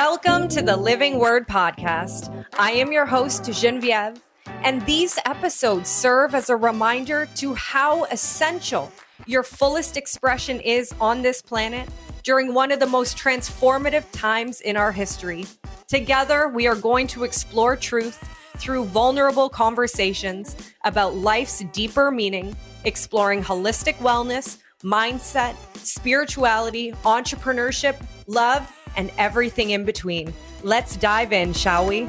Welcome to the Living Word Podcast. I am your host, Genevieve, and these episodes serve as a reminder to how essential your fullest expression is on this planet during one of the most transformative times in our history. Together, we are going to explore truth through vulnerable conversations about life's deeper meaning, exploring holistic wellness, mindset, spirituality, entrepreneurship, love, and everything in between. Let's dive in, shall we?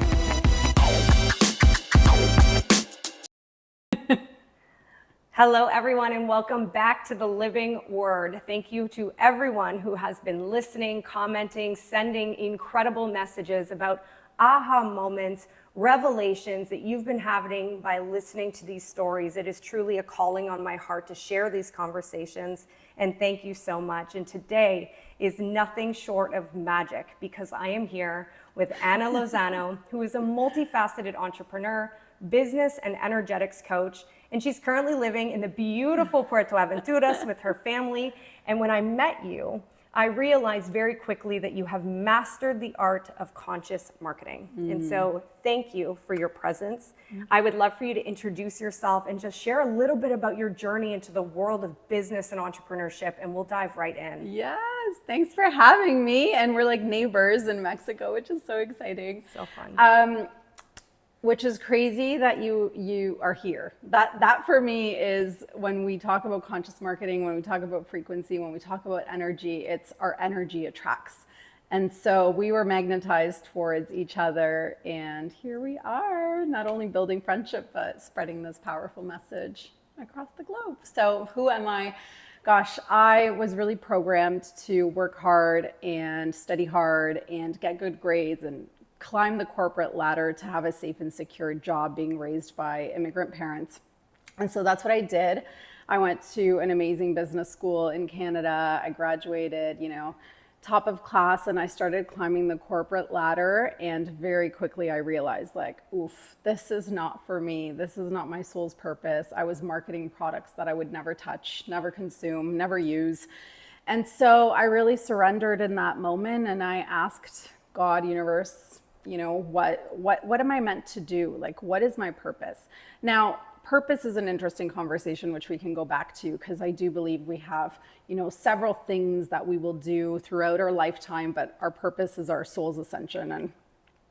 Hello, everyone, and welcome back to the Living Word. Thank you to everyone who has been listening, commenting, sending incredible messages about aha moments, revelations that you've been having by listening to these stories. It is truly a calling on my heart to share these conversations, and thank you so much. And today is nothing short of magic because I am here with Anna Lozano, who is a multifaceted entrepreneur, business and energetics coach, and she's currently living in the beautiful Puerto Aventuras with her family. And when I met you, I realized very quickly that you have mastered the art of conscious marketing. And so thank you for your presence. I would love for you to introduce yourself and just share a little bit about your journey into the world of business and entrepreneurship, and we'll dive right in. Yes, thanks for having me. And we're like neighbors in Mexico, which is so exciting. So fun. Which is crazy that you are here. That for me is when we talk about conscious marketing, when we talk about frequency, when we talk about energy, it's our energy attracts. And so we were magnetized towards each other, and here we are, not only building friendship, but spreading this powerful message across the globe. So who am I? Gosh, I was really programmed to work hard and study hard and get good grades and climb the corporate ladder to have a safe and secure job, being raised by immigrant parents. And so that's what I did. I went to an amazing business school in Canada. I graduated, top of class, and I started climbing the corporate ladder. And very quickly I realized this is not for me. This is not my soul's purpose. I was marketing products that I would never touch, never consume, never use. And so I really surrendered in that moment, and I asked God, universe, what am I meant to do? What is my purpose? Now, purpose is an interesting conversation, which we can go back to, because I do believe we have, several things that we will do throughout our lifetime, but our purpose is our soul's ascension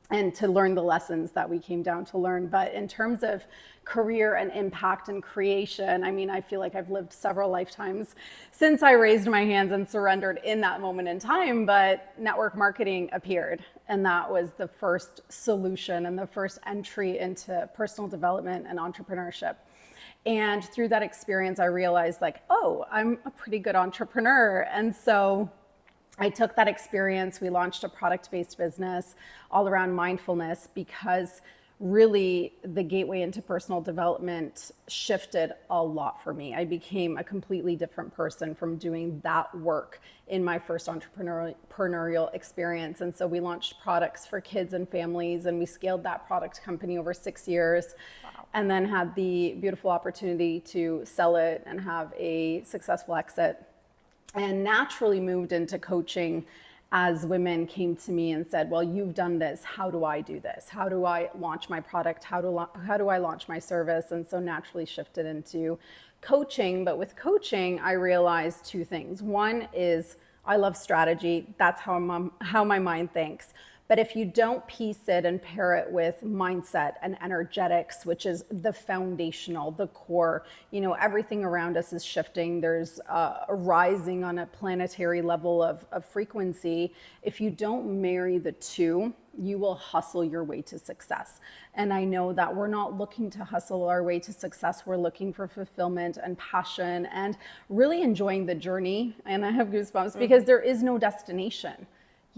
and to learn the lessons that we came down to learn. But in terms of career and impact and creation, I feel like I've lived several lifetimes since I raised my hands and surrendered in that moment in time, but network marketing appeared. And that was the first solution and the first entry into personal development and entrepreneurship. And through that experience, I realized I'm a pretty good entrepreneur. And so I took that experience. We launched a product-based business all around mindfulness, because really the gateway into personal development shifted a lot for me. I became a completely different person from doing that work in my first entrepreneurial experience. And so we launched products for kids and families, and we scaled that product company over 6 years. Wow. And then had the beautiful opportunity to sell it and have a successful exit, and naturally moved into coaching as women came to me and said, well, you've done this. How do I do this? How do I launch my product? How do I launch my service? And so naturally shifted into coaching. But with coaching, I realized two things. One is I love strategy. That's how my mind thinks. But if you don't piece it and pair it with mindset and energetics, which is the foundational, the core, everything around us is shifting. There's a rising on a planetary level of frequency. If you don't marry the two, you will hustle your way to success. And I know that we're not looking to hustle our way to success. We're looking for fulfillment and passion and really enjoying the journey. And I have goosebumps because there is no destination.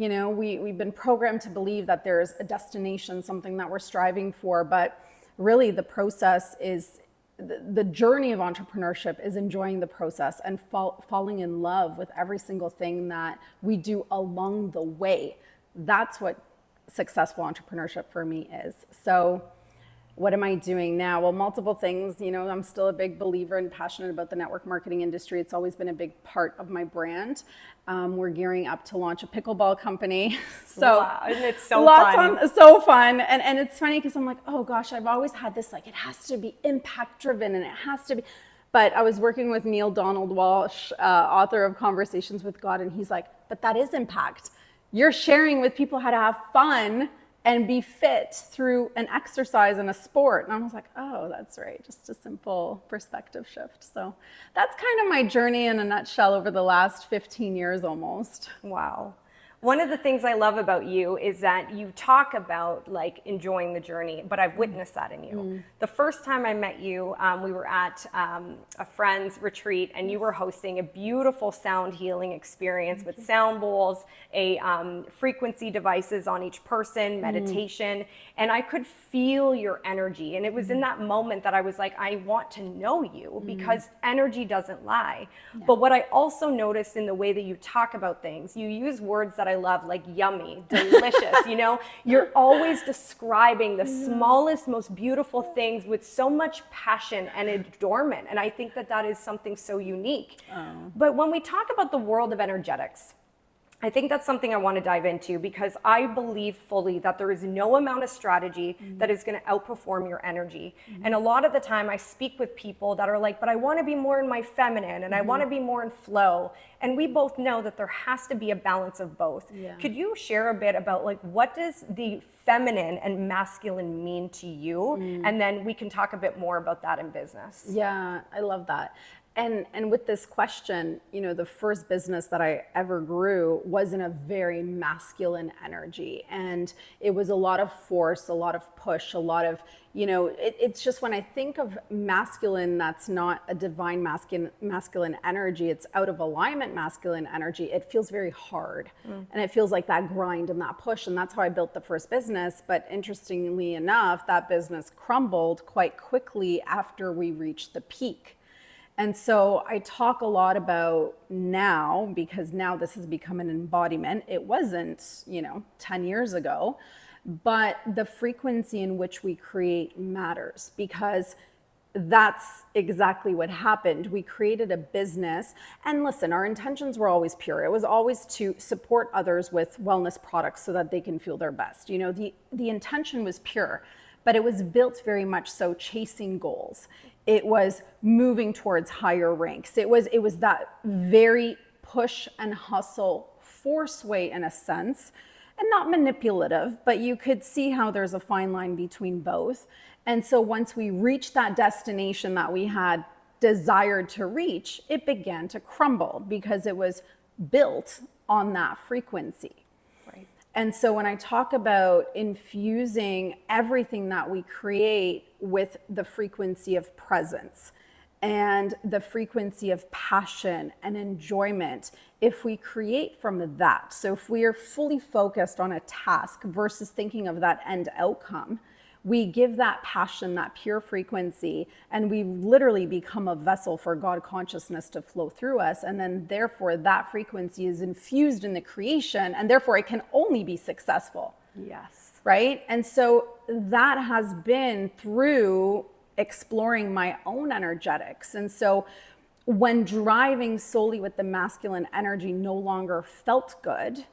We've been programmed to believe that there's a destination, something that we're striving for, but really the process is, the journey of entrepreneurship is enjoying the process and falling in love with every single thing that we do along the way. That's what successful entrepreneurship for me is. So What am I doing now? Well, multiple things. You know, I'm still a big believer and passionate about the network marketing industry. It's always been a big part of my brand. We're gearing up to launch a pickleball company. So wow, isn't it so fun? So fun. And it's funny because I'm like, oh gosh, I've always had this, like, it has to be impact driven and it has to be. But I was working with Neil Donald Walsh, author of Conversations with God, and he's like, but that is impact. You're sharing with people how to have fun and be fit through an exercise and a sport. And I was like, oh, that's right. Just a simple perspective shift. So that's kind of my journey in a nutshell over the last 15 years almost. Wow. One of the things I love about you is that you talk about like enjoying the journey, but I've witnessed that in you. The first time I met you, we were at a friend's retreat, and you were hosting a beautiful sound healing experience with sound bowls, frequency devices on each person, meditation, and I could feel your energy. And it was in that moment that I was like, I want to know you because energy doesn't lie. Yeah. But what I also noticed in the way that you talk about things, you use words that I love, like yummy, delicious, you know, you're always describing the smallest, most beautiful things with so much passion and adornment. And I think that that is something so unique. But when we talk about the world of energetics, I think that's something I want to dive into, because I believe fully that there is no amount of strategy that is going to outperform your energy. And a lot of the time I speak with people that are like, but I want to be more in my feminine and I want to be more in flow. And we both know that there has to be a balance of both. Yeah. Could you share a bit about like, what does the feminine and masculine mean to you? And then we can talk a bit more about that in business. Yeah, I love that. And with this question, you know, the first business that I ever grew was in a very masculine energy. And it was a lot of force, a lot of push, a lot of, you know, it's just when I think of masculine, that's not a divine masculine energy, it's out of alignment masculine energy, it feels very hard. And it feels like that grind and that push. And that's how I built the first business. But interestingly enough, that business crumbled quite quickly after we reached the peak. And so I talk a lot about now, because now this has become an embodiment. It wasn't, 10 years ago, but the frequency in which we create matters, because that's exactly what happened. We created a business, and listen, our intentions were always pure. It was always to support others with wellness products so that they can feel their best. The intention was pure, but it was built very much so chasing goals. It was moving towards higher ranks. It was that very push and hustle force way in a sense, and not manipulative, but you could see how there's a fine line between both. And so once we reached that destination that we had desired to reach, it began to crumble because it was built on that frequency. And so when I talk about infusing everything that we create with the frequency of presence and the frequency of passion and enjoyment, if we create from that, so if we are fully focused on a task versus thinking of that end outcome, we give that passion, that pure frequency, and we literally become a vessel for God consciousness to flow through us. And then therefore that frequency is infused in the creation, and therefore it can only be successful. Yes. Right? And so that has been through exploring my own energetics. And so when driving solely with the masculine energy no longer felt good,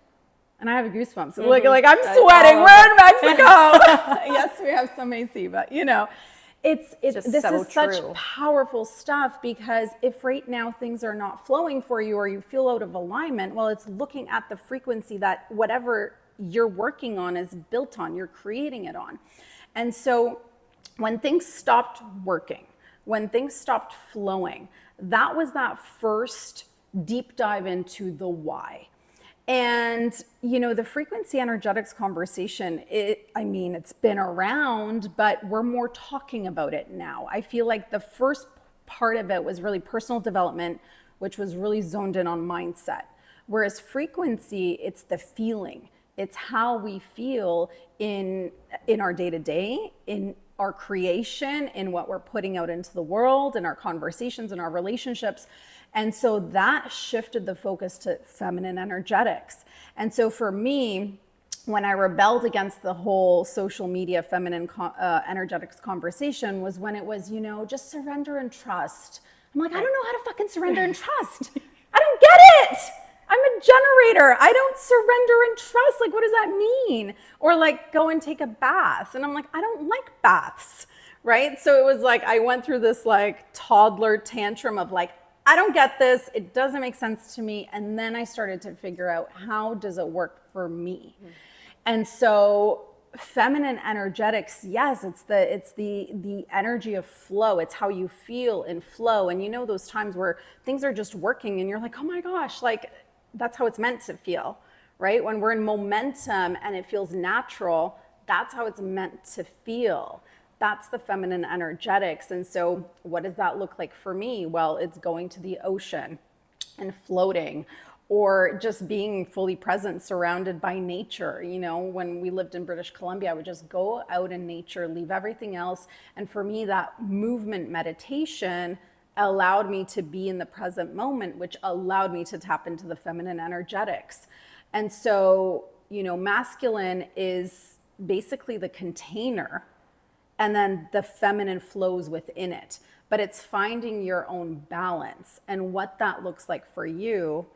and I have goosebumps. Look, like I'm sweating. We're in Mexico. Yes, we have some AC, but this is such powerful stuff, because if right now things are not flowing for you or you feel out of alignment, well, it's looking at the frequency that whatever you're working on is built on, you're creating it on. And so when things stopped working, when things stopped flowing, that was that first deep dive into the why. And, the frequency energetics conversation, it's been around, but we're more talking about it now. I feel like the first part of it was really personal development, which was really zoned in on mindset. Whereas frequency, it's the feeling. It's how we feel in our day-to-day, in our creation, in what we're putting out into the world, in our conversations, in our relationships. And so that shifted the focus to feminine energetics. And so for me, when I rebelled against the whole social media feminine energetics conversation was when it was, just surrender and trust. I'm like, I don't know how to fucking surrender and trust. I don't get it. I'm a generator. I don't surrender and trust. Like, what does that mean? Or like, go and take a bath. And I'm like, I don't like baths, right? So it was like, I went through this like toddler tantrum of like, I don't get this. It doesn't make sense to me. And then I started to figure out, how does it work for me? And so feminine energetics, yes, it's the energy of flow. It's how you feel in flow. And those times where things are just working and you're like, oh my gosh, like that's how it's meant to feel, right? When we're in momentum and it feels natural, that's how it's meant to feel. That's the feminine energetics. And so what does that look like for me? Well, it's going to the ocean and floating, or just being fully present, surrounded by nature. When we lived in British Columbia, I would just go out in nature, leave everything else. And for me, that movement meditation allowed me to be in the present moment, which allowed me to tap into the feminine energetics. And so, masculine is basically the container, and then the feminine flows within it. But it's finding your own balance and what that looks like for you.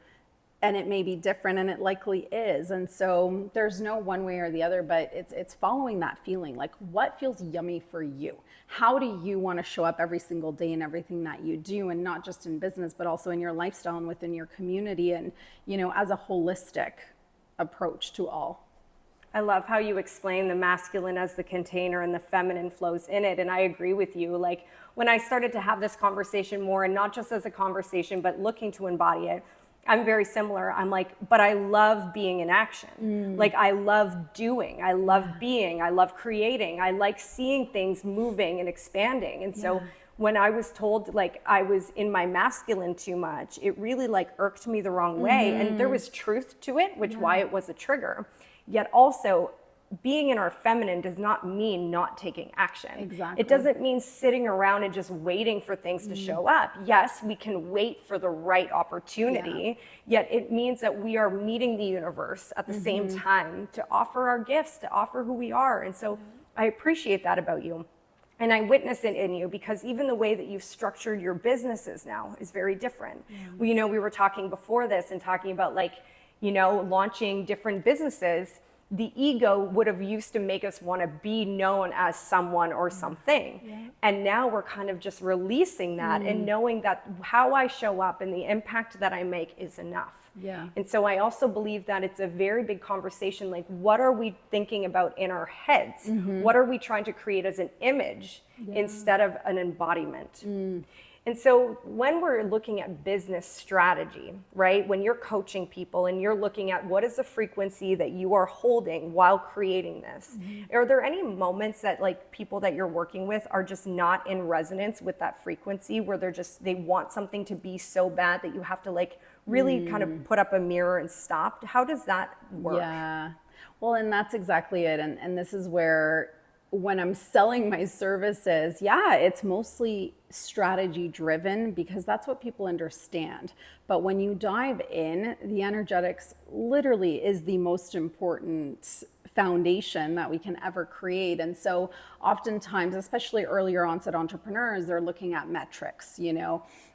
And it may be different, and it likely is. And so there's no one way or the other, but it's following that feeling. Like, what feels yummy for you? How do you want to show up every single day in everything that you do, and not just in business, but also in your lifestyle and within your community, and as a holistic approach to all. I love how you explain the masculine as the container and the feminine flows in it. And I agree with you. Like, when I started to have this conversation more, and not just as a conversation, but looking to embody it, I'm very similar. I'm like, but I love being in action. Like, I love doing, I love being, I love creating. I like seeing things moving and expanding. And so when I was told like I was in my masculine too much, it really like irked me the wrong way. And there was truth to it, which why it was a trigger. Yet also, being in our feminine does not mean not taking action. Exactly. It doesn't mean sitting around and just waiting for things to show up. Yes, we can wait for the right opportunity, yet it means that we are meeting the universe at the same time to offer our gifts, to offer who we are. And so I appreciate that about you. And I witness it in you, because even the way that you've structured your businesses now is very different. We were talking before this and talking about like, launching different businesses. The ego would have used to make us want to be known as someone or something. And now we're kind of just releasing that and knowing that how I show up and the impact that I make is enough. And so I also believe that it's a very big conversation. Like, what are we thinking about in our heads? What are we trying to create as an image instead of an embodiment? And so when we're looking at business strategy, right, when you're coaching people and you're looking at what is the frequency that you are holding while creating this, are there any moments that like people that you're working with are just not in resonance with that frequency, where they want something to be so bad that you have to like really kind of put up a mirror and stop? How does that work? Yeah, well, and that's exactly it. And this is where, when I'm selling my services, it's mostly strategy driven, because that's what people understand. But when you dive in, the energetics literally is the most important foundation that we can ever create. And so oftentimes, especially earlier onset entrepreneurs, they're looking at metrics,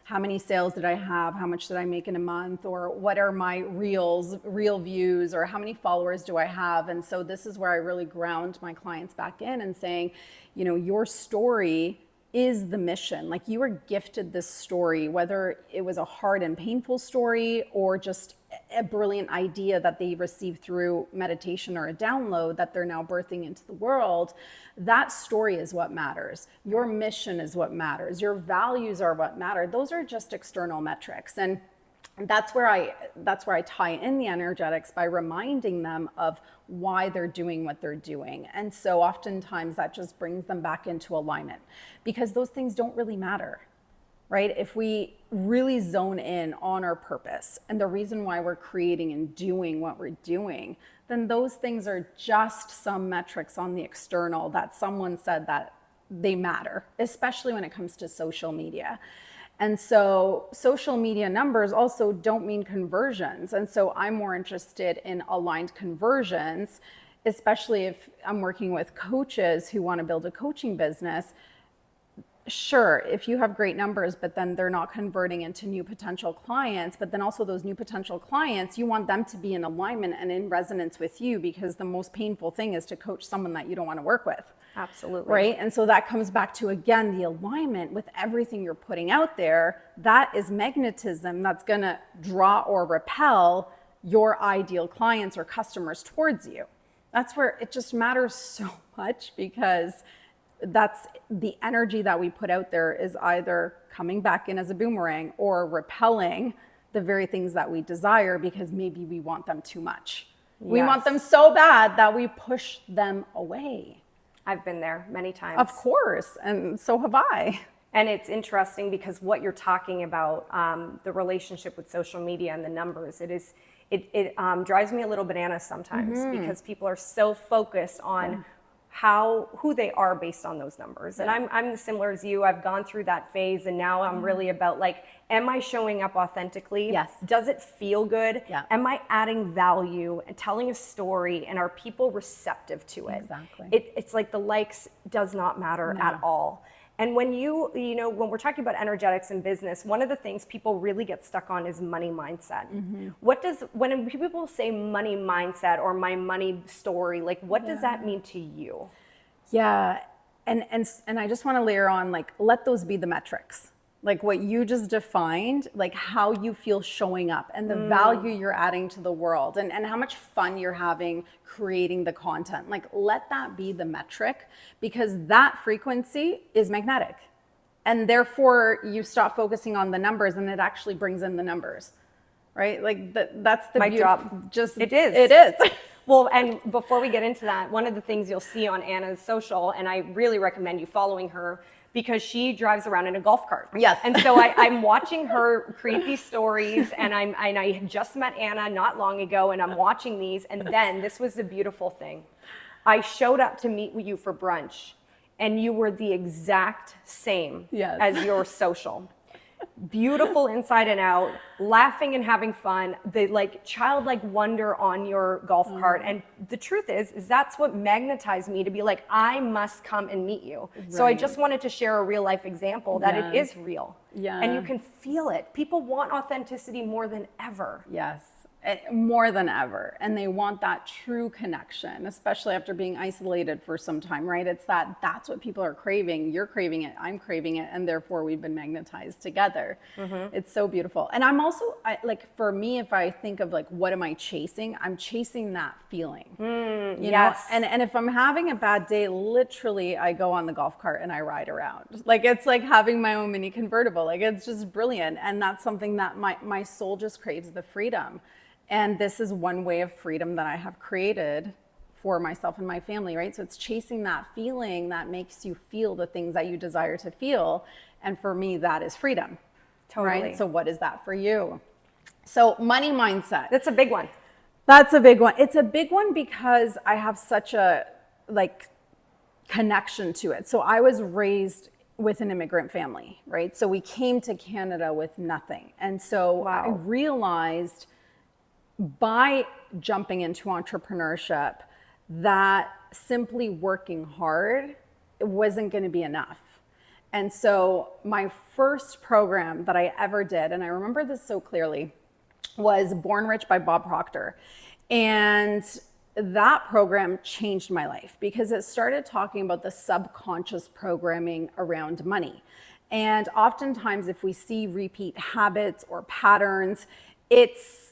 how many sales did I have? How much did I make in a month? Or what are my real views? Or how many followers do I have? And so this is where I really ground my clients back in and saying, your story is the mission. Like, you were gifted this story, whether it was a hard and painful story or just a brilliant idea that they received through meditation or a download that they're now birthing into the world. That story is what matters. Your mission is what matters. Your values are what matter. Those are just external metrics. And that's where I tie in the energetics by reminding them of why they're doing what they're doing. And so oftentimes that just brings them back into alignment, because those things don't really matter, right? If we really zone in on our purpose and the reason why we're creating and doing what we're doing, then those things are just some metrics on the external that someone said that they matter, especially when it comes to social media. And so social media numbers also don't mean conversions. And so I'm more interested in aligned conversions, especially if I'm working with coaches who want to build a coaching business, sure, if you have great numbers, but then they're not converting into new potential clients, but then also those new potential clients, you want them to be in alignment and in resonance with you, because the most painful thing is to coach someone that you don't want to work with. Absolutely. Right? And so that comes back to, again, the alignment with everything you're putting out there. That is magnetism that's going to draw or repel your ideal clients or customers towards you. That's where it just matters so much, because that's the energy that we put out there is either coming back in as a boomerang or repelling the very things that we desire, because maybe we want them too much. Yes. We want them so bad that we push them away. I've been there many times. Of course, and so have I. And it's interesting because what you're talking about, the relationship with social media and the numbers, it drives me a little bananas sometimes, because people are so focused on who they are based on those numbers. And I'm similar as you. I've gone through that phase, and now I'm really about like, am I showing up authentically? Yes. Does it feel good? Yeah. Am I adding value and telling a story, and are people receptive to it? Exactly. It's like the likes does not matter at all. And when when we're talking about energetics in business, one of the things people really get stuck on is money mindset. When people say money mindset or my money story, like what does that mean to you? Yeah. And I just want to layer on, like, let those be the metrics. Like what you just defined, like how you feel showing up and the value you're adding to the world, and how much fun you're having creating the content. Like, let that be the metric, because that frequency is magnetic. And therefore you stop focusing on the numbers, and it actually brings in the numbers, right? Like that's the mic drop. Just it is. It is. Well, and before we get into that, one of the things you'll see on Anna's social, and I really recommend you following her, because she drives around in a golf cart. Yes. And so I'm watching her create these stories, and I had just met Anna not long ago, and I'm watching these, and then this was the beautiful thing. I showed up to meet with you for brunch, and you were the exact same as your social. Beautiful inside and out, laughing and having fun, the like childlike wonder on your golf cart. And the truth is that's what magnetized me to be like, I must come and meet you. Right. So I just wanted to share a real life example that it is real. Yeah. And you can feel it. People want authenticity more than ever. Yes. More than ever. And they want that true connection, especially after being isolated for some time, right? That's what people are craving. You're craving it, I'm craving it, and therefore we've been magnetized together. It's so beautiful. And I'm also, like, for me, if I think of like, what am I chasing? I'm chasing that feeling, you know? And if I'm having a bad day, literally I go on the golf cart and I ride around. Like, it's like having my own mini convertible. Like, it's just brilliant. And that's something that my soul just craves, the freedom. And this is one way of freedom that I have created for myself and my family, right? So it's chasing that feeling that makes you feel the things that you desire to feel. And for me, that is freedom. Totally. Right? So what is that for you? So money mindset. That's a big one. That's a big one. It's a big one because I have such a connection to it. So I was raised with an immigrant family, right? So we came to Canada with nothing. And so I realized by jumping into entrepreneurship that simply working hard wasn't going to be enough. And so my first program that I ever did, and I remember this so clearly, was Born Rich by Bob Proctor. And that program changed my life because it started talking about the subconscious programming around money. And oftentimes if we see repeat habits or patterns, it's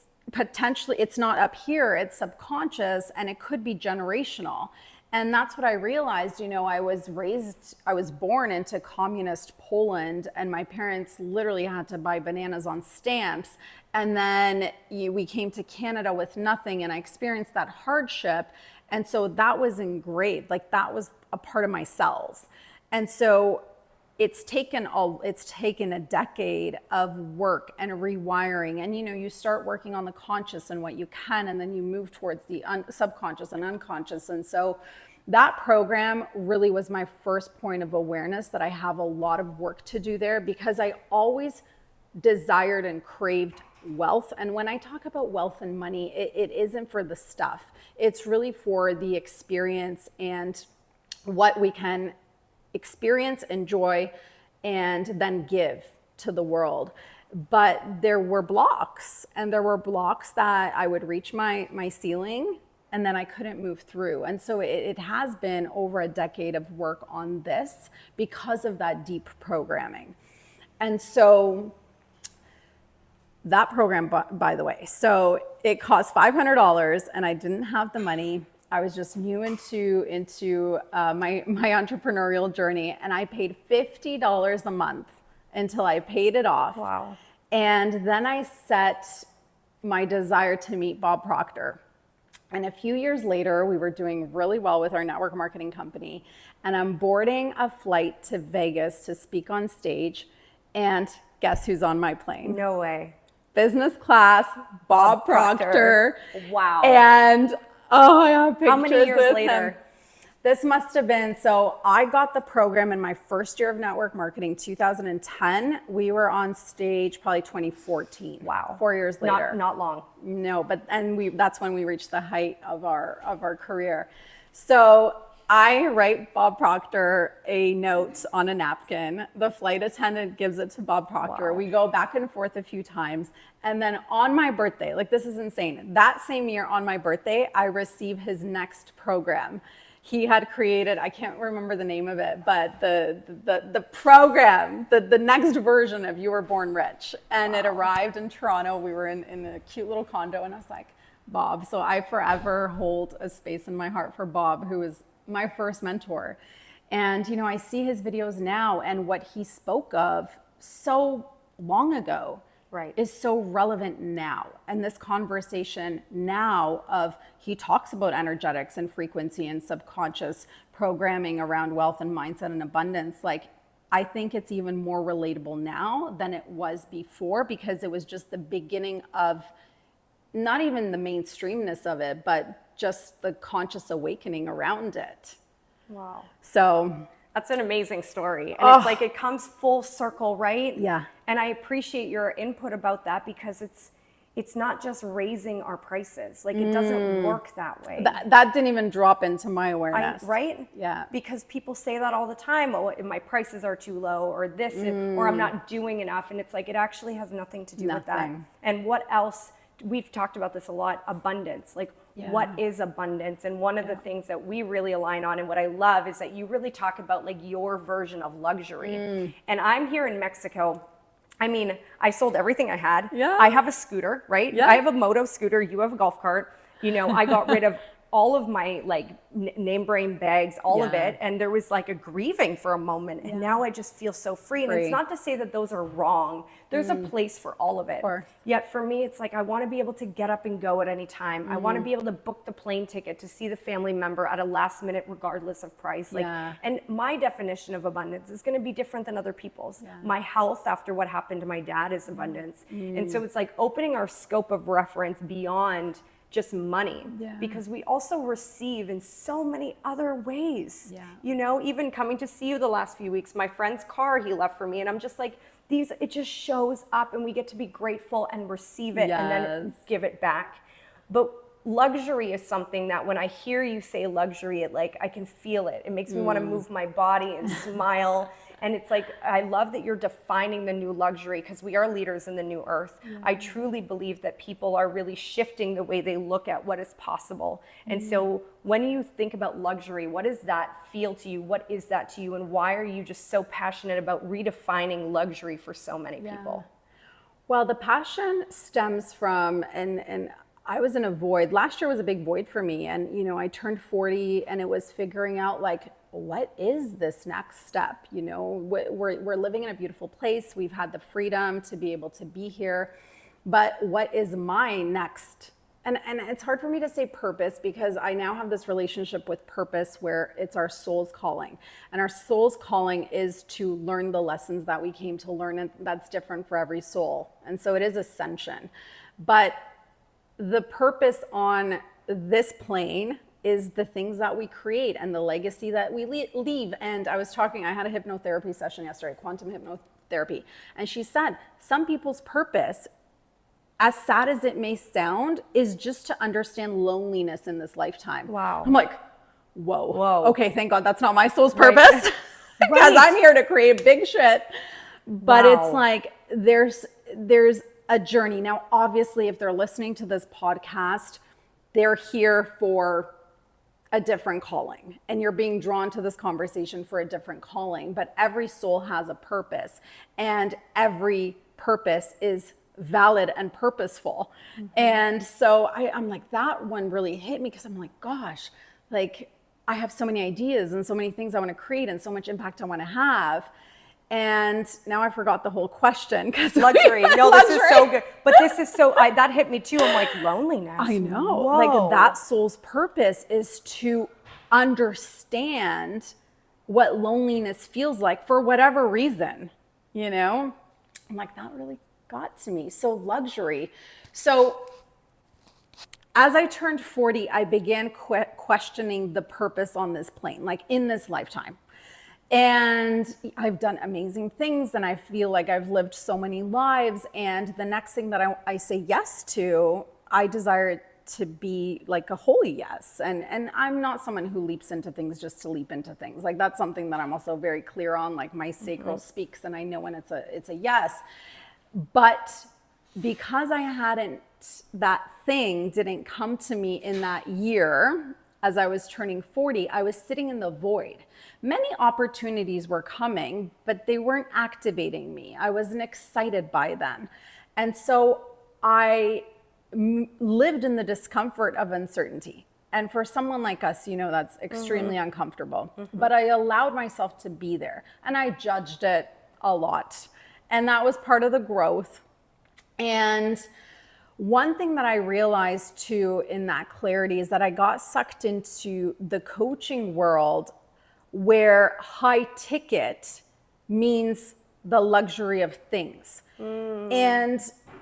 not up here, it's subconscious, and it could be generational. And that's what I realized. I was born into communist Poland, and my parents literally had to buy bananas on stamps. And then we came to Canada with nothing, and I experienced that hardship. And so that was engraved, like that was a part of my cells. And so it's taken a decade of work and rewiring, and you start working on the conscious and what you can, and then you move towards the subconscious and unconscious. And so that program really was my first point of awareness that I have a lot of work to do there, because I always desired and craved wealth. And when I talk about wealth and money, it isn't for the stuff. It's really for the experience and what we can experience, enjoy, and then give to the world. But there were blocks, and there were blocks that I would reach my ceiling and then I couldn't move through. And so it has been over a decade of work on this because of that deep programming. And so that program, by the way, so it cost $500 and I didn't have the money. I was just new into my entrepreneurial journey, and I paid $50 a month until I paid it off. Wow. And then I set my desire to meet Bob Proctor. And a few years later, we were doing really well with our network marketing company, and I'm boarding a flight to Vegas to speak on stage, and guess who's on my plane? No way. Business class, Bob Proctor. Wow. And I have pictures. How many years with later? him. This must have been, so I got the program in my first year of network marketing, 2010. We were on stage probably 2014. Wow. 4 years later. Not long. No, but that's when we reached the height of our career. So I write Bob Proctor a note on a napkin. The flight attendant gives it to Bob Proctor. Wow. We go back and forth a few times. And then on my birthday, like this is insane. That same year on my birthday, I receive his next program. He had created, I can't remember the name of it, but the program, the next version of You Were Born Rich. And it arrived in Toronto. We were in a cute little condo, and I was like, Bob. So I forever hold a space in my heart for Bob, who was my first mentor. And, you know, I see his videos now, and what he spoke of so long ago is so relevant now. And this conversation now of, he talks about energetics and frequency and subconscious programming around wealth and mindset and abundance. Like, I think it's even more relatable now than it was before, because it was just the beginning of not even the mainstreamness of it, but just the conscious awakening around it. Wow. So that's an amazing story. And it's like, it comes full circle, right? Yeah. And I appreciate your input about that, because it's not just raising our prices. Like, it doesn't work that way. That didn't even drop into my awareness. Right? Yeah. Because people say that all the time. Oh, my prices are too low, or this, or I'm not doing enough. And it's like, it actually has nothing to do with that. And what else? We've talked about this a lot, abundance. Like, what is abundance? And one of the things that we really align on, and what I love, is that you really talk about like your version of luxury. And I'm here in Mexico. I mean, I sold everything I had. Yeah. I have a scooter, right? Yeah. I have a moto scooter. You have a golf cart. You know, I got rid of all of my like name brand bags, all of it. And there was like a grieving for a moment. And now I just feel so free. And it's not to say that those are wrong. There's a place for all of it. Yet for me, it's like, I want to be able to get up and go at any time. I want to be able to book the plane ticket to see the family member at a last minute, regardless of price. Like, and my definition of abundance is going to be different than other people's. My health after what happened to my dad is abundance. And so it's like opening our scope of reference beyond just money, because we also receive in so many other ways. You know, even coming to see you the last few weeks, my friend's car he left for me, and I'm just like, it just shows up, and we get to be grateful and receive it and then give it back. But luxury is something that when I hear you say luxury, I can feel it. It makes me want to move my body and smile. And it's like, I love that you're defining the new luxury, because we are leaders in the new earth. I truly believe that people are really shifting the way they look at what is possible. And so when you think about luxury, what does that feel to you? What is that to you? And why are you just so passionate about redefining luxury for so many people? Well, the passion stems from, and I was in a void. Last year was a big void for me. And, you know, I turned 40, and it was figuring out, like, what is this next step? You know, we're living in a beautiful place. We've had the freedom to be able to be here, but what is my next? And it's hard for me to say purpose, because I now have this relationship with purpose where it's our soul's calling, and our soul's calling is to learn the lessons that we came to learn, and that's different for every soul. And so it is ascension, but the purpose on this plane is the things that we create and the legacy that we leave. And I had a hypnotherapy session yesterday, quantum hypnotherapy. And she said, some people's purpose as sad as it may sound, is just to understand loneliness in this lifetime. Wow. I'm like, whoa. Okay, thank God that's not my soul's Right. purpose. Because I'm here to create big shit. But Wow. it's like there's a journey. Now, obviously, if they're listening to this podcast, they're here for a different calling, and you're being drawn to this conversation for a different calling. But every soul has a purpose, and every purpose is valid and purposeful. And so I'm like, that one really hit me, because I'm like, gosh, like I have so many ideas and so many things I want to create and so much impact I want to have. And now I forgot the whole question, because Luxury. No, this is so good. But this is so, that hit me too. I'm like, loneliness. I know. Whoa. Like that soul's purpose is to understand what loneliness feels like for whatever reason, you know? I'm like, that really got to me. So luxury. So as I turned 40, I began questioning the purpose on this plane, like in this lifetime. And I've done amazing things, and I feel like I've lived so many lives. And the next thing that I say yes to, I desire it to be like a holy yes. And I'm not someone who leaps into things just to leap into things. Like that's something that I'm also very clear on. Like my sacral speaks, and I know when it's a yes. But because I hadn't, that thing didn't come to me in that year, as I was turning 40, I was sitting in the void. Many opportunities were coming, but they weren't activating me. I wasn't excited by them. And so I lived in the discomfort of uncertainty. And for someone like us, you know, that's extremely uncomfortable. But I allowed myself to be there, and I judged it a lot. And that was part of the growth. And one thing that I realized too in that clarity is that I got sucked into the coaching world, where high ticket means the luxury of things. And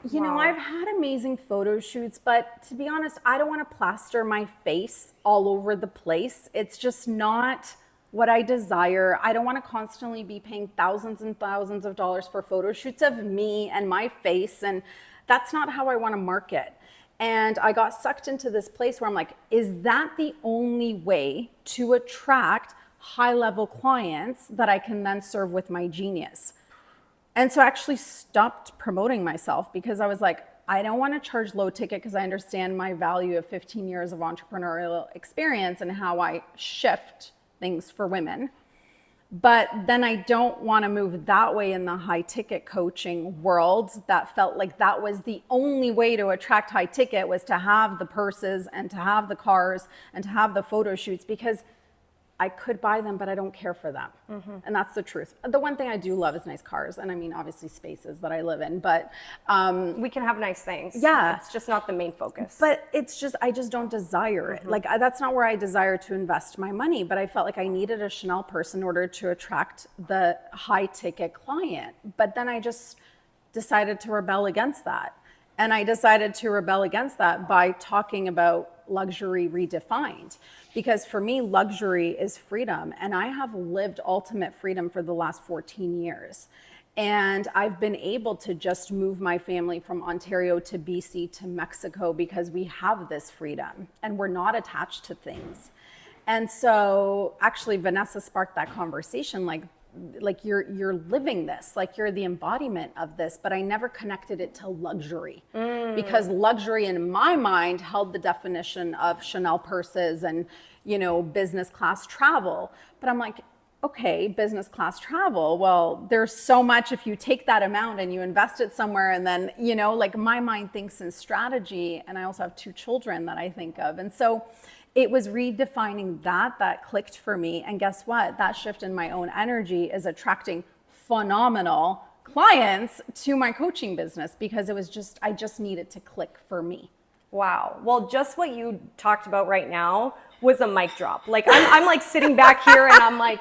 you know, I've had amazing photo shoots, but to be honest, I don't want to plaster my face all over the place. It's just not what I desire. I don't want to constantly be paying thousands and thousands of dollars for photo shoots of me and my face, and that's not how I want to market. And I got sucked into this place where I'm like, is that the only way to attract high-level clients that I can then serve with my genius? And so I actually stopped promoting myself, because I was like, I don't want to charge low ticket, because I understand my value of 15 years of entrepreneurial experience and how I shift things for women. But then I don't want to move that way in the high ticket coaching world. That felt like that was the only way to attract high ticket, was to have the purses and to have the cars and to have the photo shoots, because I could buy them, but I don't care for them. And that's the truth. The one thing I do love is nice cars. And I mean, obviously spaces that I live in, but we can have nice things. Yeah. It's just not the main focus. But it's just, I just don't desire it. Like that's not where I desire to invest my money, but I felt like I needed a Chanel purse in order to attract the high ticket client. But then I just decided to rebel against that. And I decided to rebel against that by talking about luxury redefined. Because for me, luxury is freedom. And I have lived ultimate freedom for the last 14 years. And I've been able to just move my family from Ontario to BC to Mexico, because we have this freedom and we're not attached to things. And so actually Vanessa sparked that conversation, like you're living this, like you're the embodiment of this, but I never connected it to luxury, because luxury in my mind held the definition of Chanel purses and, you know, business class travel. But I'm like, okay, business class travel, well, there's so much if you take that amount and you invest it somewhere, and then, you know, like my mind thinks in strategy, and I also have 2 children that I think of. And so it was redefining that clicked for me. And guess what? That shift in my own energy is attracting phenomenal clients to my coaching business, because it was just, I just needed to click for me. Wow. Well, just what you talked about right now was a mic drop. Like I'm like sitting back here and I'm like,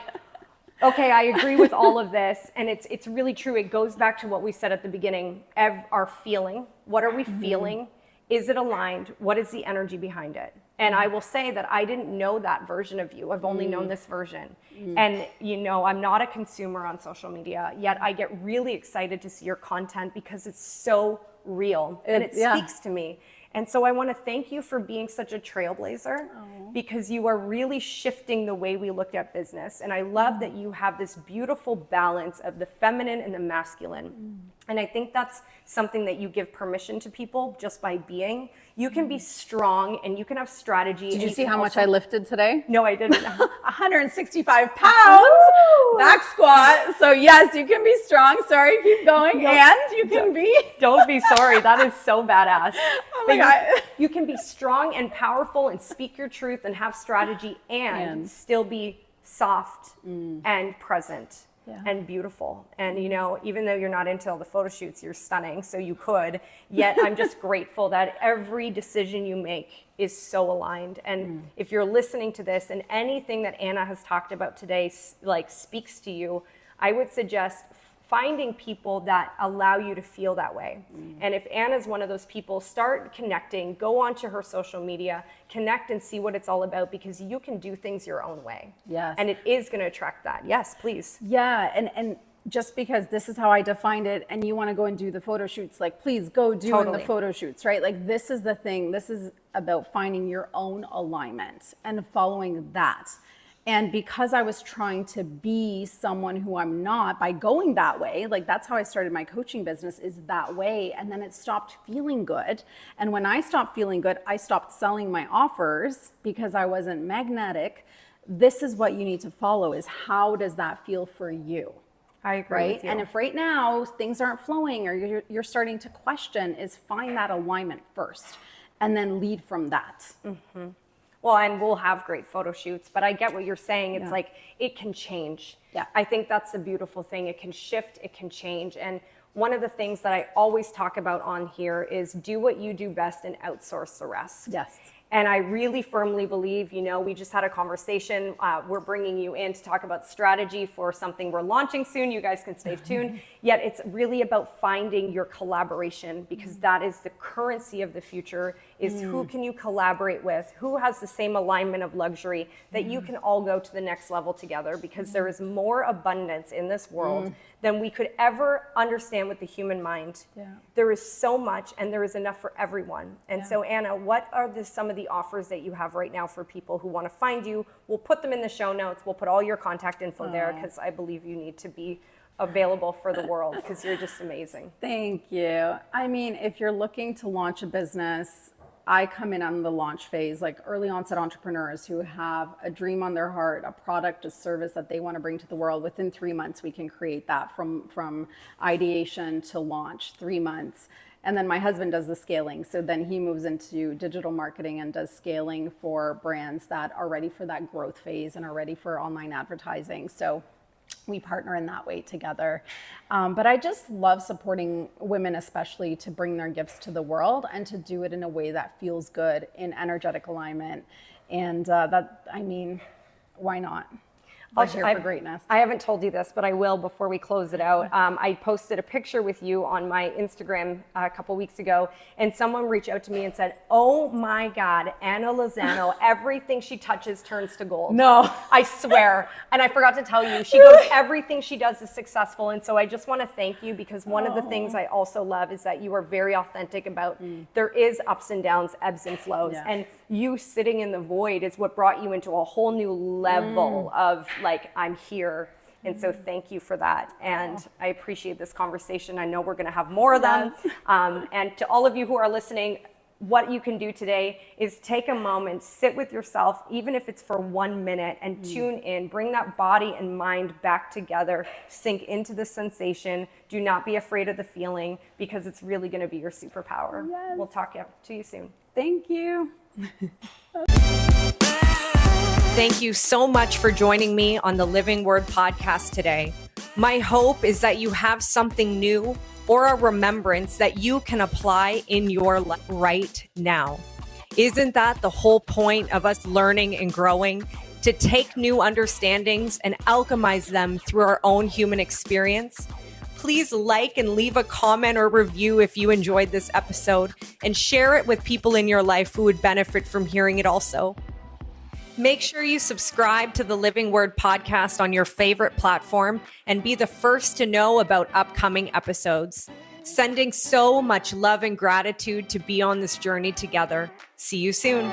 okay, I agree with all of this. And it's really true. It goes back to what we said at the beginning, our feeling. What are we feeling? Is it aligned? What is the energy behind it? And I will say that I didn't know that version of you. I've only known this version. And I'm not a consumer on social media, yet I get really excited to see your content because it's so real and it speaks to me. And so I want to thank you for being such a trailblazer because you are really shifting the way we look at business. And I love that you have this beautiful balance of the feminine and the masculine. And I think that's something that you give permission to people just by being. You can be strong and you can have strategy. Did you see how much I lifted today? No, I didn't. 165 pounds back squat. So yes, you can be strong. Sorry, keep going. And you can be. Don't be sorry. That is so badass. Oh my God. You can be strong and powerful and speak your truth and have strategy and still be soft and present. And beautiful. And even though you're not into all the photo shoots, you're stunning, so you could. Yet I'm just grateful that every decision you make is so aligned. And if you're listening to this and anything that Anna has talked about today speaks to you, I would suggest finding people that allow you to feel that way. And if Anna's one of those people, start connecting, go onto her social media, connect and see what it's all about, because you can do things your own way. Yes. And it is going to attract that. Yes, please. Yeah. And just because this is how I defined it and you want to go and do the photo shoots, please go do the photo shoots, right? This is the thing. This is about finding your own alignment and following that. And because I was trying to be someone who I'm not by going that way, that's how I started my coaching business, is that way. And then it stopped feeling good. And when I stopped feeling good, I stopped selling my offers because I wasn't magnetic. This is what you need to follow, is how does that feel for you? I agree. Right? With you. And if right now things aren't flowing or you're starting to question, is find that alignment first and then lead from that. Well, and we'll have great photo shoots, but I get what you're saying. It's it can change. Yeah. I think that's the beautiful thing. It can shift, it can change. And one of the things that I always talk about on here is do what you do best and outsource the rest. Yes. And I really firmly believe, we just had a conversation. We're bringing you in to talk about strategy for something we're launching soon. You guys can stay tuned. Yet it's really about finding your collaboration, because that is the currency of the future, is who can you collaborate with? Who has the same alignment of luxury that you can all go to the next level together, because there is more abundance in this world than we could ever understand with the human mind. There is so much, and there is enough for everyone. And so Anna, what are some of the offers that you have right now for people who want to find you? We'll put them in the show notes. We'll put all your contact info there, because I believe you need to be available for the world, because you're just amazing. Thank you. I mean, if you're looking to launch a business, I come in on the launch phase, early onset entrepreneurs who have a dream on their heart, a product, a service that they want to bring to the world. Within 3 months, we can create that from ideation to launch, 3 months. And then my husband does the scaling. So then he moves into digital marketing and does scaling for brands that are ready for that growth phase and are ready for online advertising. So we partner in that way together. But I just love supporting women, especially, to bring their gifts to the world and to do it in a way that feels good, in energetic alignment. And why not? We're here for greatness. I haven't told you this, but I will before we close it out. I posted a picture with you on my Instagram a couple weeks ago, and someone reached out to me and said, "Oh my God, Anna Lozano, everything she touches turns to gold." No. I swear. And I forgot to tell you, she goes, everything she does is successful. And so I just want to thank you, because one of the things I also love is that you are very authentic about there is ups and downs, ebbs and flows. Yeah. And you sitting in the void is what brought you into a whole new level of I'm here. And so thank you for that. And I appreciate this conversation. I know we're going to have more of them. And to all of you who are listening, what you can do today is take a moment, sit with yourself, even if it's for 1 minute, and tune in, bring that body and mind back together, sink into the sensation. Do not be afraid of the feeling, because it's really going to be your superpower. Yes. We'll talk to you soon. Thank you. Thank you so much for joining me on the Living Word podcast today. My hope is that you have something new or a remembrance that you can apply in your life right now. Isn't that the whole point of us learning and growing? To take new understandings and alchemize them through our own human experience? Please like and leave a comment or review if you enjoyed this episode, and share it with people in your life who would benefit from hearing it also. Make sure you subscribe to the Living Word podcast on your favorite platform and be the first to know about upcoming episodes. Sending so much love and gratitude to be on this journey together. See you soon.